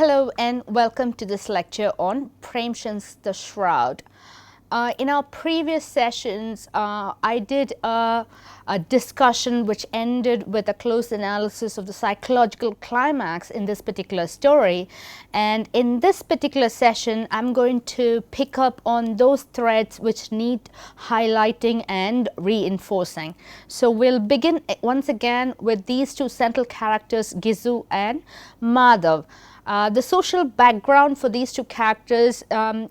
Hello and welcome to this lecture on Premchand's The Shroud. In our previous sessions, I did a discussion which ended with a close analysis of the psychological climax in this particular story. And in this particular session, I'm going to pick up on those threads which need highlighting and reinforcing. So we'll begin once again with these two central characters, Ghisu and Madhav. The social background for these two characters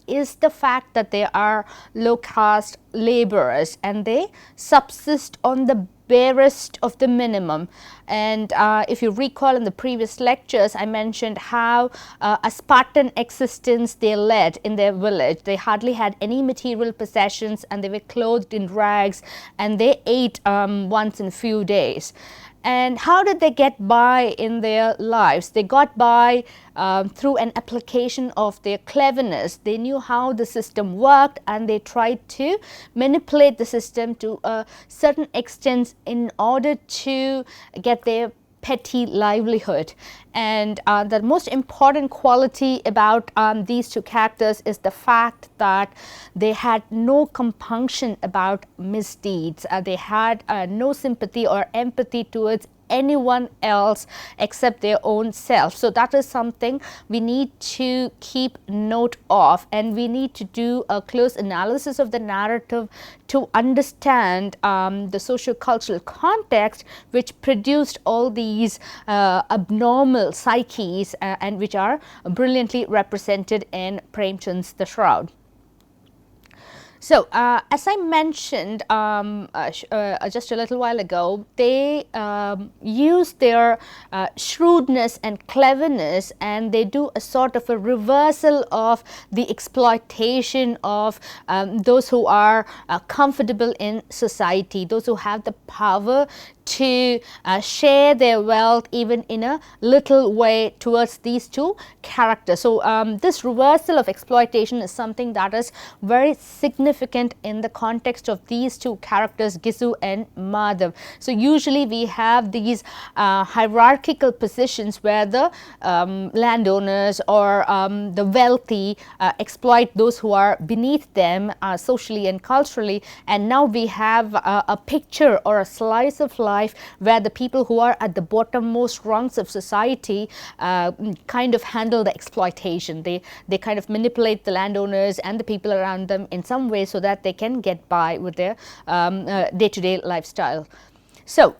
is the fact that they are low caste laborers and they subsist on the barest of the minimum. And if you recall in the previous lectures, I mentioned how a Spartan existence they led in their village. They hardly had any material possessions and they were clothed in rags and they ate once in a few days. And how did they get by in their lives? They got by through an application of their cleverness. They knew how the system worked and they tried to manipulate the system to a certain extent in order to get their petty livelihood. And the most important quality about these two characters is the fact that they had no compunction about misdeeds. They had no sympathy or empathy towards anyone else except their own self. So that is something we need to keep note of, and we need to do a close analysis of the narrative to understand the socio-cultural context which produced all these abnormal psyches and which are brilliantly represented in Premchand's The Shroud. So, as I mentioned just a little while ago, they use their shrewdness and cleverness and they do a sort of a reversal of the exploitation of those who are comfortable in society, those who have the power to share their wealth even in a little way towards these two characters. So, this reversal of exploitation is something that is very significant in the context of these two characters, Ghisu and Madhav. So, usually we have these hierarchical positions where the landowners or the wealthy exploit those who are beneath them socially and culturally, and now we have a picture or a slice of life where the people who are at the bottommost rungs of society kind of handle the exploitation. They kind of manipulate the landowners and the people around them in some way so that they can get by with their day-to-day lifestyle. So,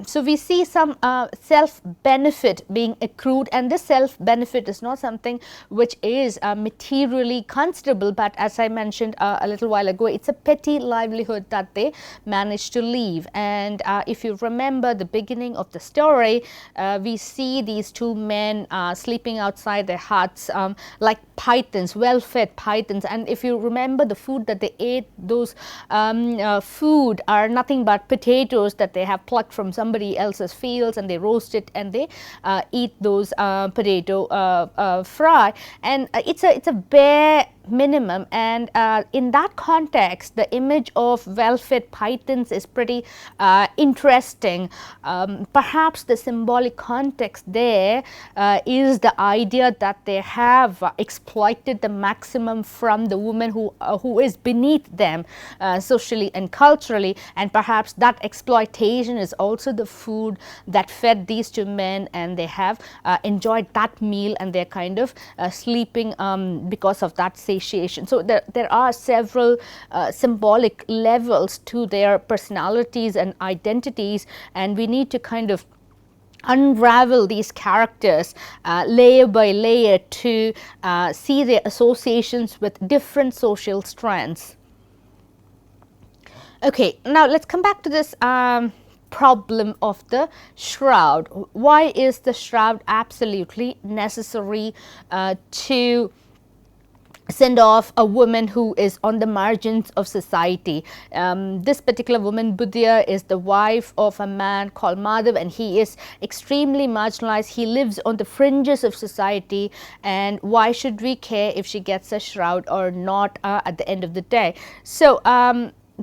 so we see some self-benefit being accrued, and this self-benefit is not something which is materially considerable, but as I mentioned a little while ago, it's a petty livelihood that they manage to live. And if you remember the beginning of the story, we see these two men sleeping outside their huts like pythons, well-fed pythons. And if you remember the food that they ate, those food are nothing but potatoes that they have plucked from somebody else's fields, and they roast it and they eat those potato fry, and it's a bare minimum. And in that context, the image of well-fed pythons is pretty interesting. Perhaps the symbolic context there is the idea that they have exploited the maximum from the woman who is beneath them socially and culturally, and perhaps that exploitation is also the food that fed these two men, and they have enjoyed that meal and they're kind of sleeping because of that satiation. So there are several symbolic levels to their personalities and identities, and we need to kind of unravel these characters layer by layer to see their associations with different social strands. Okay, now let's come back to this problem of the shroud. Why is the shroud absolutely necessary to send off a woman who is on the margins of society? This particular woman, Budhya, is the wife of a man called Madhav, and he is extremely marginalized. He lives on the fringes of society, and why should we care if she gets a shroud or not at the end of the day? So,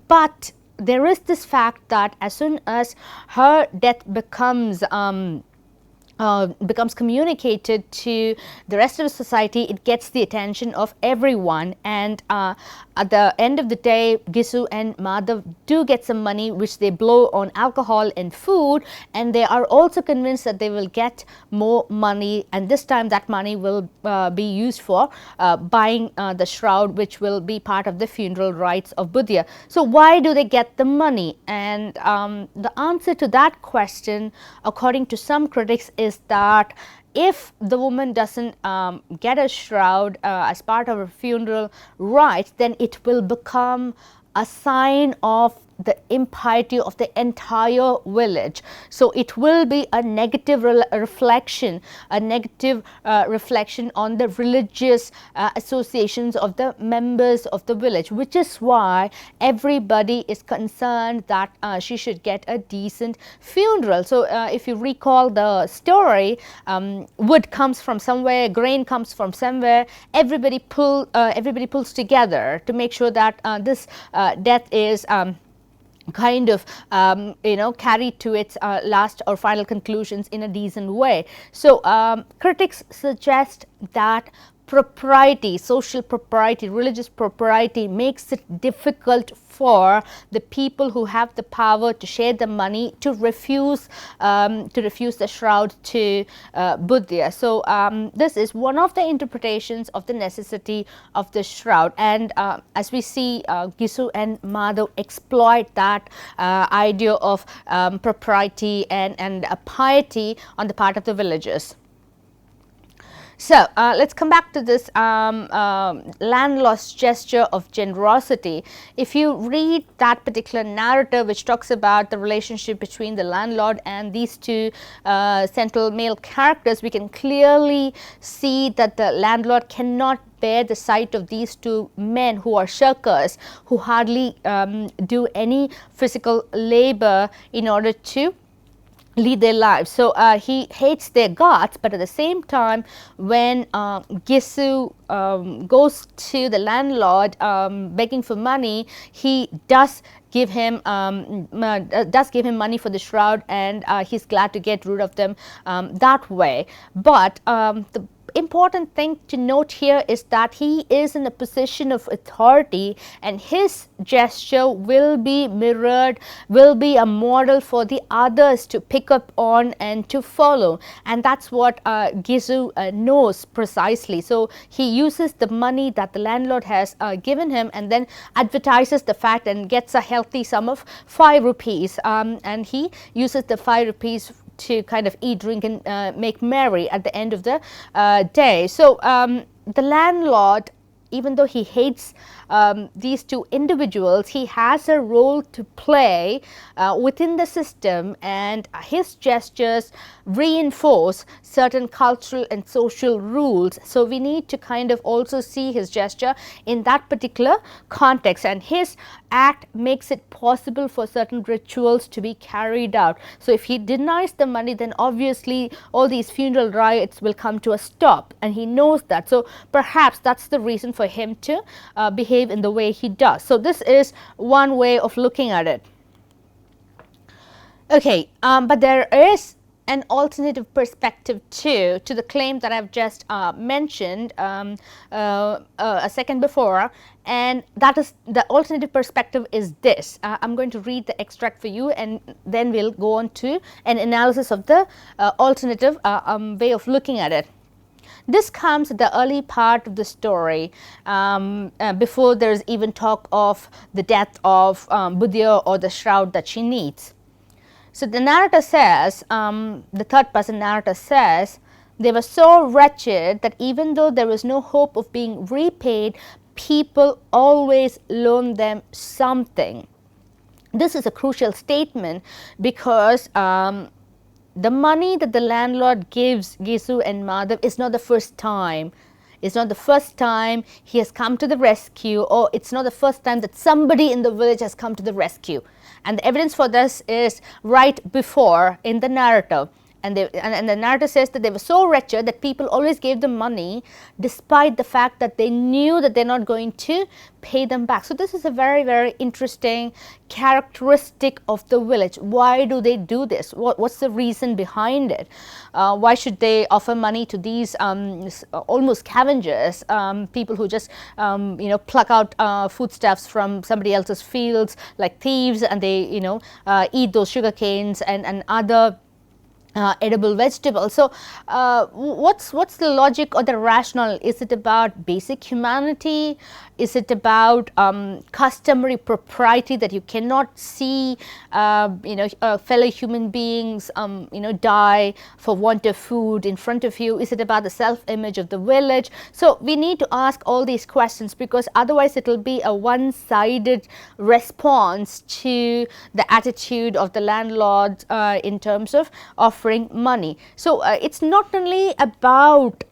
but there is this fact that as soon as her death becomes becomes communicated to the rest of the society, it gets the attention of everyone, and at the end of the day, Ghisu and Madhav do get some money which they blow on alcohol and food, and they are also convinced that they will get more money, and this time that money will be used for buying the shroud, which will be part of the funeral rites of Buddha. So why do they get the money? And the answer to that question, according to some critics, is that if the woman doesn't get a shroud as part of her funeral rites, then it will become a sign of the impiety of the entire village. So it will be a negative reflection on the religious associations of the members of the village, which is why everybody is concerned that she should get a decent funeral. So if you recall the story, wood comes from somewhere, grain comes from somewhere, everybody pulls together to make sure that this death is kind of carried to its last or final conclusions in a decent way. So critics suggest that propriety, social propriety, religious propriety makes it difficult for the people who have the power to share the money to refuse the shroud to Buddha. So this is one of the interpretations of the necessity of the shroud, and as we see, Ghisu and Madhav exploit that idea of propriety and piety on the part of the villagers. So let's come back to this landlord's gesture of generosity. If you read that particular narrative, which talks about the relationship between the landlord and these two central male characters, we can clearly see that the landlord cannot bear the sight of these two men who are shirkers, who hardly do any physical labor in order to lead their lives. So he hates their gods, but at the same time, when Ghisu goes to the landlord begging for money, he does give him money for the shroud, and he's glad to get rid of them that way. But the important thing to note here is that he is in a position of authority, and his gesture will be mirrored, will be a model for the others to pick up on and to follow, and that's what Ghisu knows precisely. So he uses the money that the landlord has given him and then advertises the fact and gets a healthy sum of 5 rupees, and he uses the 5 rupees to kind of eat, drink and make merry at the end of the day. So the landlord, even though he hates these two individuals, he has a role to play within the system, and his gestures reinforce certain cultural and social rules. So we need to kind of also see his gesture in that particular context, and his act makes it possible for certain rituals to be carried out. So if he denies the money, then obviously all these funeral rites will come to a stop, and he knows that. So perhaps that's the reason for him to behave in the way he does. So this is one way of looking at it. Okay, but there is an alternative perspective too to the claim that I've just mentioned a second before, and that is, the alternative perspective is this. I'm going to read the extract for you, and then we'll go on to an analysis of the alternative way of looking at it. This comes at the early part of the story, before there is even talk of the death of Buddha or the shroud that she needs. So the narrator says, the third person narrator says, they were so wretched that even though there was no hope of being repaid, people always loaned them something. This is a crucial statement because the money that the landlord gives Ghisu and Madhav is not the first time. It's not the first time he has come to the rescue, or it's not the first time that somebody in the village has come to the rescue. And the evidence for this is right before in the narrative. And the narrator says that they were so wretched that people always gave them money despite the fact that they knew that they're not going to pay them back. So this is a very, very interesting characteristic of the village. Why do they do this? What's the reason behind it? Why should they offer money to these almost scavengers, people who just pluck out foodstuffs from somebody else's fields, like thieves, and they eat those sugar canes and other edible vegetables. So what's the logic or the rationale? Is it about basic humanity? Is it about customary propriety, that you cannot see fellow human beings die for want of food in front of you? Is it about the self-image of the village? So we need to ask all these questions, because otherwise it will be a one-sided response to the attitude of the landlords in terms of offering money. So it's not only about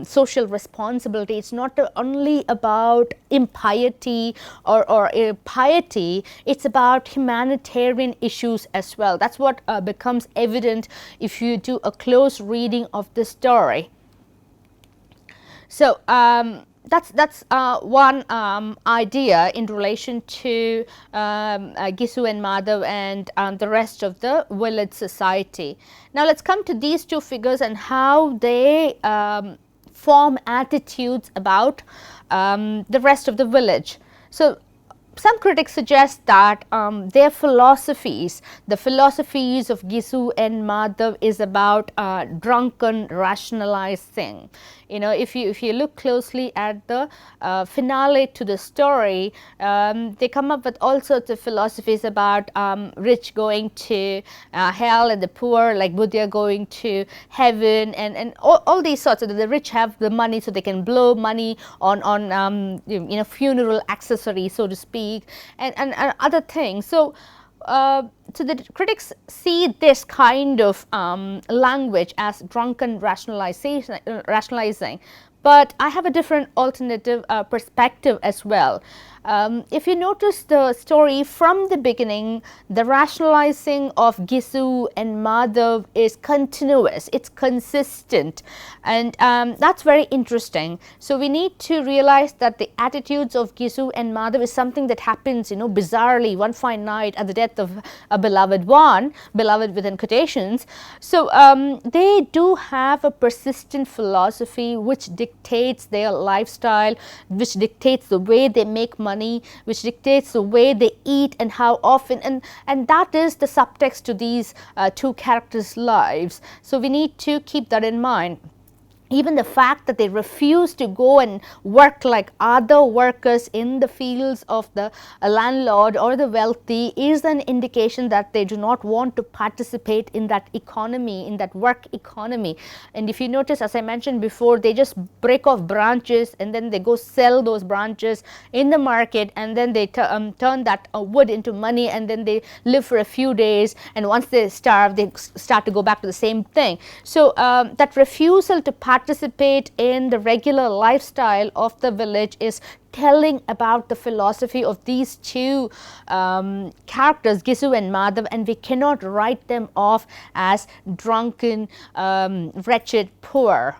social responsibility, it's not only about impiety or piety, it's about humanitarian issues as well. That's what becomes evident if you do a close reading of the story. So that's one idea in relation to Ghisu and Madhav and the rest of the village society. Now let's come to these two figures and how they form attitudes about the rest of the village. So some critics suggest that their philosophies, the philosophies of Ghisu and Madhav, is about drunken rationalizing. If you look closely at the finale to the story, they come up with all sorts of philosophies about rich going to hell and the poor, like Buddha, going to heaven, and all these sorts of, the rich have the money so they can blow money on funeral accessories, so to speak, and other things. So so the critics see this kind of language as drunken rationalizing, but I have a different alternative perspective as well. If you notice the story from the beginning, the rationalizing of Ghisu and Madhav is continuous, it's consistent, and that's very interesting. So we need to realize that the attitudes of Ghisu and Madhav is something that happens bizarrely one fine night at the death of a beloved one, beloved within quotations. So they do have a persistent philosophy which dictates their lifestyle, which dictates the way they make money, which dictates the way they eat and how often, and that is the subtext to these two characters' lives. So we need to keep that in mind. Even the fact that they refuse to go and work like other workers in the fields of the landlord or the wealthy is an indication that they do not want to participate in that economy, in that work economy. And if you notice, as I mentioned before, they just break off branches and then they go sell those branches in the market, and then they turn that wood into money, and then they live for a few days, and once they starve, they start to go back to the same thing. So that refusal to participate in the regular lifestyle of the village is telling about the philosophy of these two characters, Ghisu and Madhav, and we cannot write them off as drunken, wretched, poor.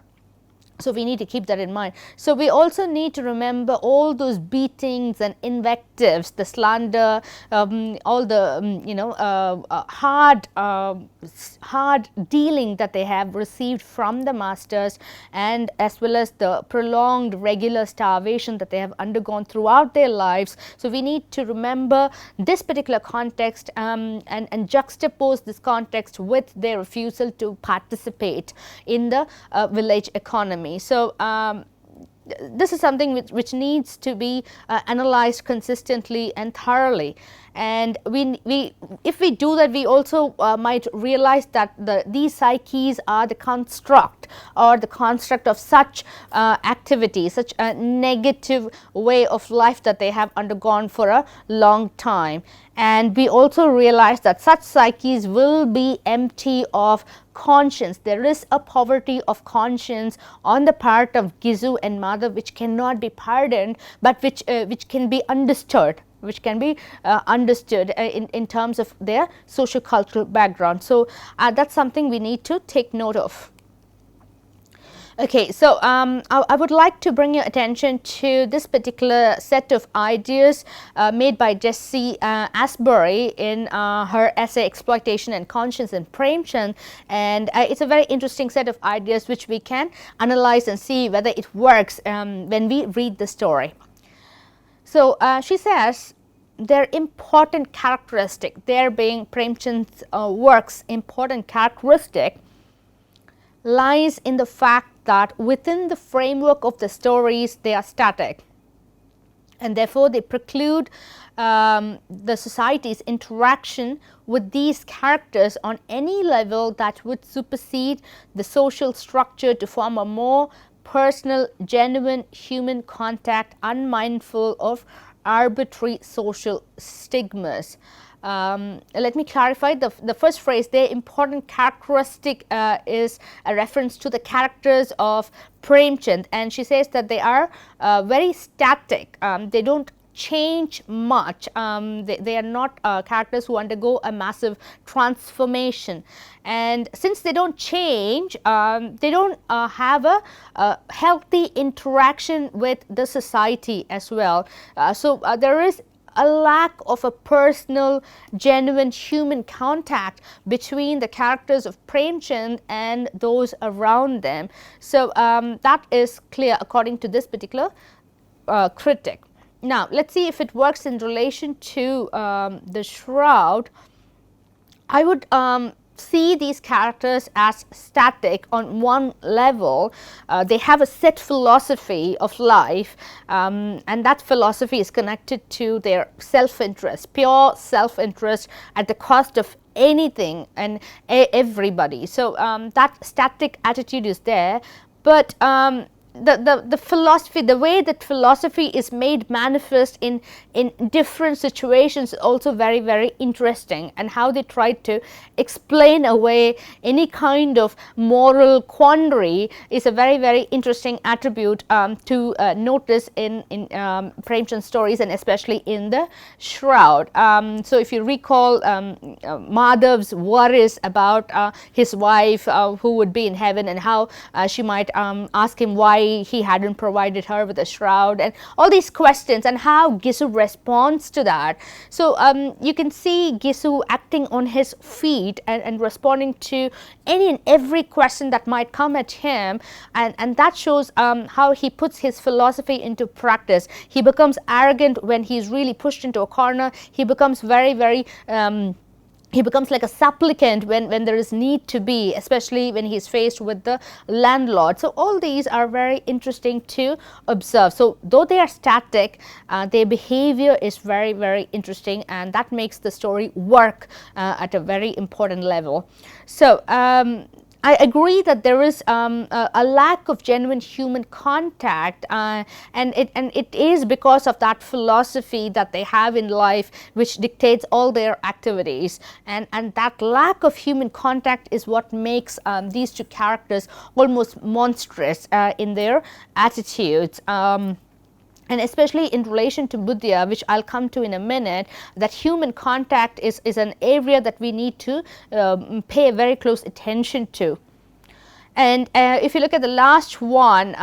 So we need to keep that in mind. So we also need to remember all those beatings and invectives, the slander, all the hard dealing that they have received from the masters, and as well as the prolonged regular starvation that they have undergone throughout their lives. So we need to remember this particular context and juxtapose this context with their refusal to participate in the village economy. So this is something which needs to be analyzed consistently and thoroughly. And if we do that, we also might realize that these psyches are the construct of such activity, such a negative way of life that they have undergone for a long time. And we also realize that such psyches will be empty of conscience. There is a poverty of conscience on the part of Ghisu and Madhav which cannot be pardoned, but which can be understood. which can be understood in terms of their socio-cultural background. So that's something we need to take note of. Okay, so I would like to bring your attention to this particular set of ideas made by Jessie Asbury in her essay Exploitation and Conscience in Premchand, and it's a very interesting set of ideas which we can analyze and see whether it works when we read the story. So she says their important characteristic, there being Premchand's work's important characteristic, lies in the fact that within the framework of the stories they are static, and therefore they preclude the society's interaction with these characters on any level that would supersede the social structure to form a more personal, genuine human contact, unmindful of arbitrary social stigmas. Let me clarify the first phrase. Their important characteristic is a reference to the characters of Premchand, and she says that they are very static. They don't change much. They are not characters who undergo a massive transformation, and since they don't change, they don't have a healthy interaction with the society as well. So there is a lack of a personal, genuine human contact between the characters of Premchand and those around them. So that is clear according to this particular critic. Now let's see if it works in relation to the Shroud. I would see these characters as static on one level. They have a set philosophy of life, and that philosophy is connected to their self-interest, pure self-interest at the cost of anything and everybody. So that static attitude is there, but the philosophy, the way that philosophy is made manifest in different situations is also very, very interesting, and how they try to explain away any kind of moral quandary is a very, very interesting attribute to notice in Premchand's stories, and especially in the Shroud. So if you recall Madhav's worries about his wife who would be in heaven, and how she might ask him why he hadn't provided her with a shroud, and all these questions, and how Ghisu responds to that. So you can see Ghisu acting on his feet and responding to any and every question that might come at him, and that shows how he puts his philosophy into practice. He becomes arrogant when he's really pushed into a corner. He becomes very, very he becomes like a supplicant when there is need to be, especially when he is faced with the landlord. So all these are very interesting to observe. So though they are static, their behavior is very, very interesting, and that makes the story work at a very important level. So I agree that there is a lack of genuine human contact, and it is because of that philosophy that they have in life, which dictates all their activities, and that lack of human contact is what makes these two characters almost monstrous in their attitudes. And especially in relation to Buddha, which I'll come to in a minute, that human contact is an area that we need to pay very close attention to. And if you look at the last one,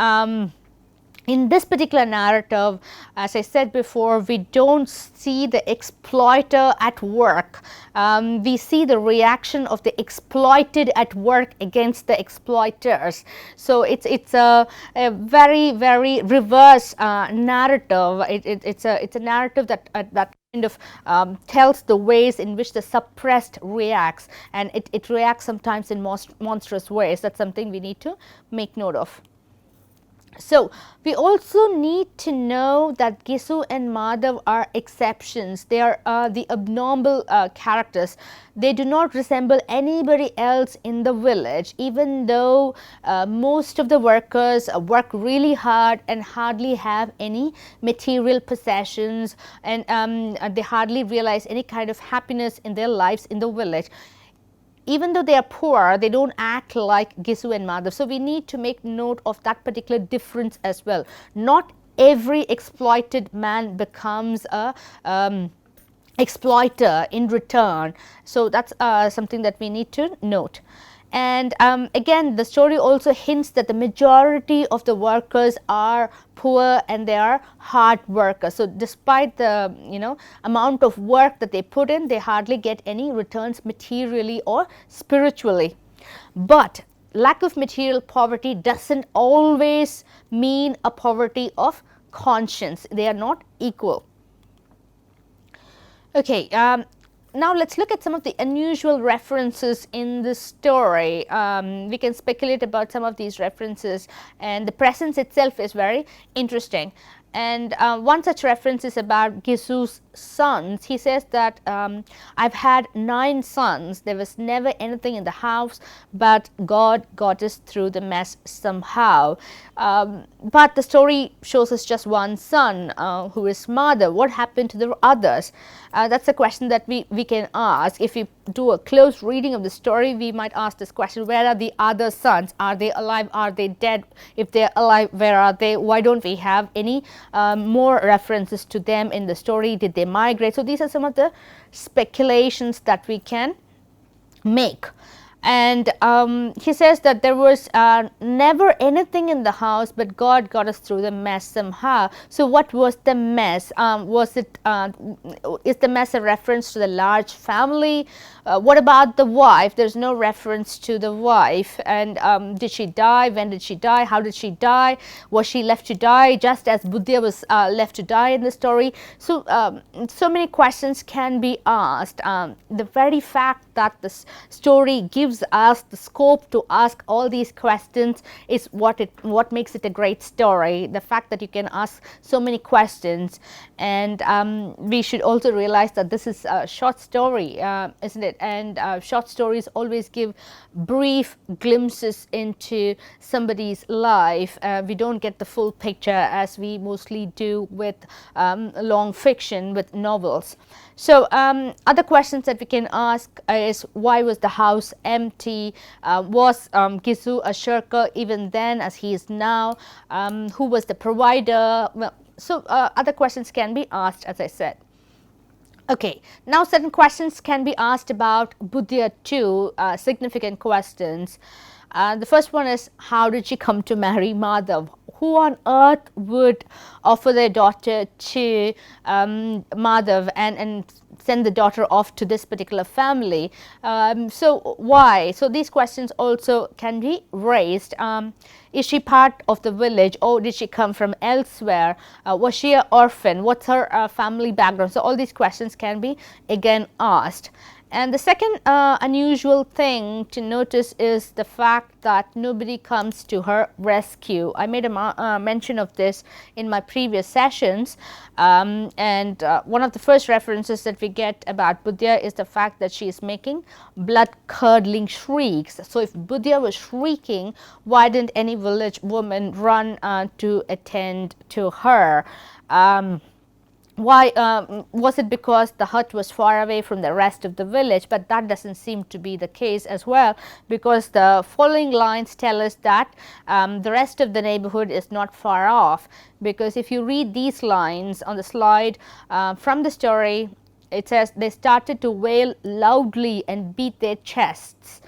in this particular narrative, as I said before, we don't see the exploiter at work. We see the reaction of the exploited at work against the exploiters. So it's a very, very reverse narrative. It's a narrative that kind of tells the ways in which the suppressed reacts, and it reacts sometimes in monstrous ways. That's something we need to make note of. So we also need to know that Ghisu and Madhav are exceptions. They are the abnormal characters. They do not resemble anybody else in the village, even though most of the workers work really hard and hardly have any material possessions, and they hardly realize any kind of happiness in their lives in the village. Even though they are poor, they don't act like Ghisu and Madhav. So we need to make note of that particular difference as well. Not every exploited man becomes a exploiter in return. So that's something that we need to note. And again, the story also hints that the majority of the workers are poor and they are hard workers. So despite the amount of work that they put in, they hardly get any returns materially or spiritually. But lack of material poverty doesn't always mean a poverty of conscience. They are not equal. Okay, now let's look at some of the unusual references in the story. We can speculate about some of these references, and the presence itself is very interesting. And one such reference is about Gisu's sons. He says that I've had 9 sons. There was never anything in the house, but God got us through the mess somehow. But the story shows us just one son, who is Madhav. What happened to the others? That's a question that we can ask. If we do a close reading of the story, we might ask this question: where are the other sons? Are they alive? Are they dead? If they're alive, where are they? Why don't we have any more references to them in the story? Did they migrate? So these are some of the speculations that we can make. And he says that there was never anything in the house, but God got us through the mess somehow. So what was the mess? Is the mess a reference to the large family? What about the wife? There's no reference to the wife. And did she die? When did she die? How did she die? Was she left to die just as Buddha was left to die in the story? So so many questions can be asked. The very fact that this story gives us the scope to ask all these questions is what makes it a great story. The fact that you can ask so many questions. And we should also realize that this is a short story, isn't it? And short stories always give brief glimpses into somebody's life. We don't get the full picture as we mostly do with long fiction, with novels. So other questions that we can ask is, why was the house empty? Was Ghisu a shirker even then as he is now? Who was the provider? Well, so other questions can be asked, as I said. Okay, now certain questions can be asked about Buddha too, significant questions. The first one is, how did she come to marry Madhav? Who on earth would offer their daughter to Madhav and send the daughter off to this particular family? So why? So these questions also can be raised. Is she part of the village, or did she come from elsewhere? Was she an orphan? What's her family background? So all these questions can be again asked. And the second unusual thing to notice is the fact that nobody comes to her rescue. I made a mention of this in my previous sessions, and one of the first references that we get about Buddha is the fact that she is making blood-curdling shrieks. So if Buddha was shrieking, why didn't any village woman run to attend to her? Why was it because the hut was far away from the rest of the village? But that doesn't seem to be the case as well, because the following lines tell us that the rest of the neighborhood is not far off. Because if you read these lines on the slide from the story, it says they started to wail loudly and beat their chests.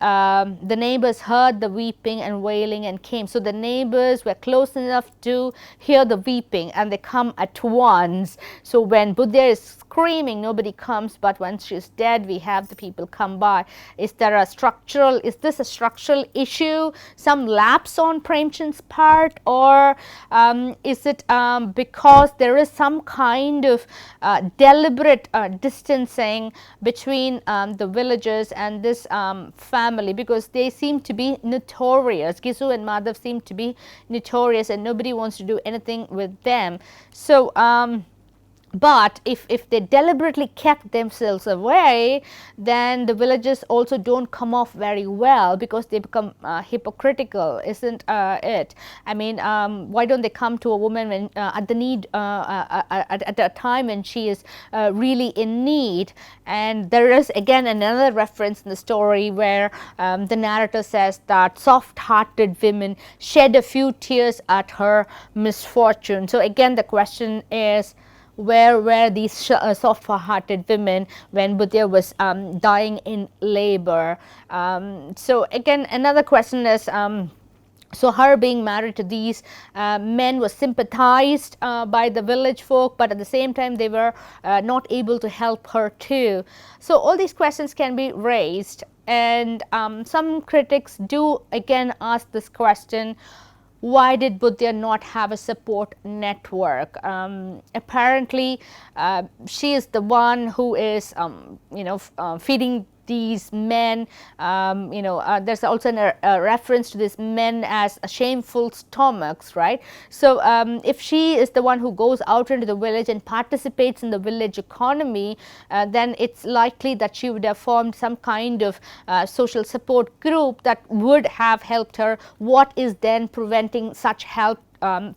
The neighbors heard the weeping and wailing and came. So the neighbors were close enough to hear the weeping, and they come at once. So when Buddha is screaming, nobody comes, but once she's dead, we have the people come by. Is this a structural issue, some lapse on Premchand's part, or is it because there is some kind of deliberate distancing between the villagers and this family, because they seem to be notorious. Ghisu and Madhav seem to be notorious, and nobody wants to do anything with them. So But if they deliberately kept themselves away, then the villages also don't come off very well, because they become hypocritical, isn't it? I mean, why don't they come to a woman when at the need at a time when she is really in need? And there is again another reference in the story where the narrator says that soft-hearted women shed a few tears at her misfortune. So again, the question is, where were these soft-hearted women when Buddha was dying in labor? So again, another question is, so her being married to these men was sympathized by the village folk, but at the same time they were not able to help her too. So all these questions can be raised, and some critics do again ask this question: why did Buddha not have a support network? Apparently, she is the one who is, feeding these men. There's also a reference to these men as shameful stomachs, right? So if she is the one who goes out into the village and participates in the village economy, then it's likely that she would have formed some kind of social support group that would have helped her. What is then preventing such help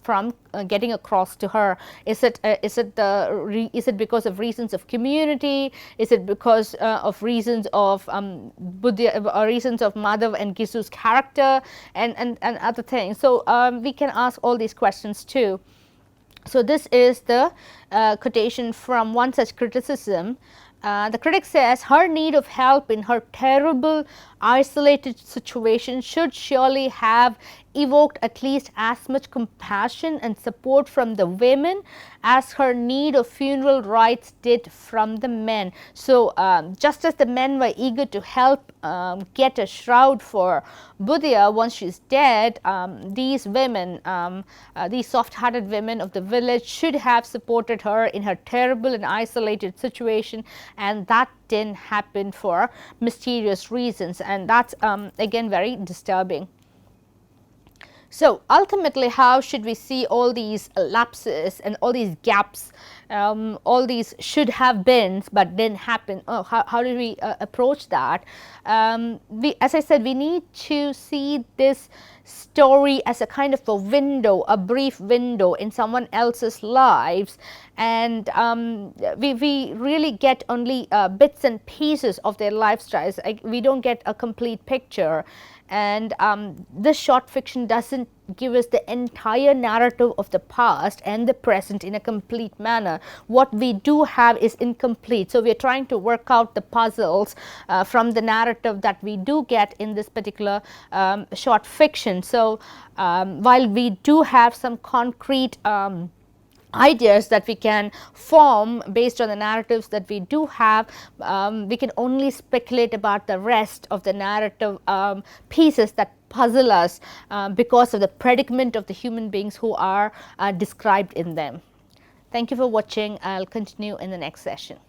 from getting across to her? Is it because of reasons of community? Is it because of reasons of Buddha, or reasons of Madhav and Ghisu's character, and other things? So we can ask all these questions too. So this is the quotation from one such criticism. The critic says, her need of help in her terrible isolated situation should surely have evoked at least as much compassion and support from the women as her need of funeral rites did from the men. So just as the men were eager to help get a shroud for Buddha once she's dead, these women, these soft-hearted women of the village should have supported her in her terrible and isolated situation, and that didn't happen for mysterious reasons, and that's again very disturbing. So ultimately, how should we see all these lapses and all these gaps, all these should have beens but didn't happen? Oh, how do we approach that? As I said, we need to see this story as a kind of a window, a brief window in someone else's lives, and we really get only bits and pieces of their lifestyles. We don't get a complete picture. And this short fiction doesn't give us the entire narrative of the past and the present in a complete manner. What we do have is incomplete. So we are trying to work out the puzzles from the narrative that we do get in this particular short fiction. So while we do have some concrete ideas that we can form based on the narratives that we do have, we can only speculate about the rest of the narrative pieces that puzzle us because of the predicament of the human beings who are described in them. Thank you for watching. I'll continue in the next session.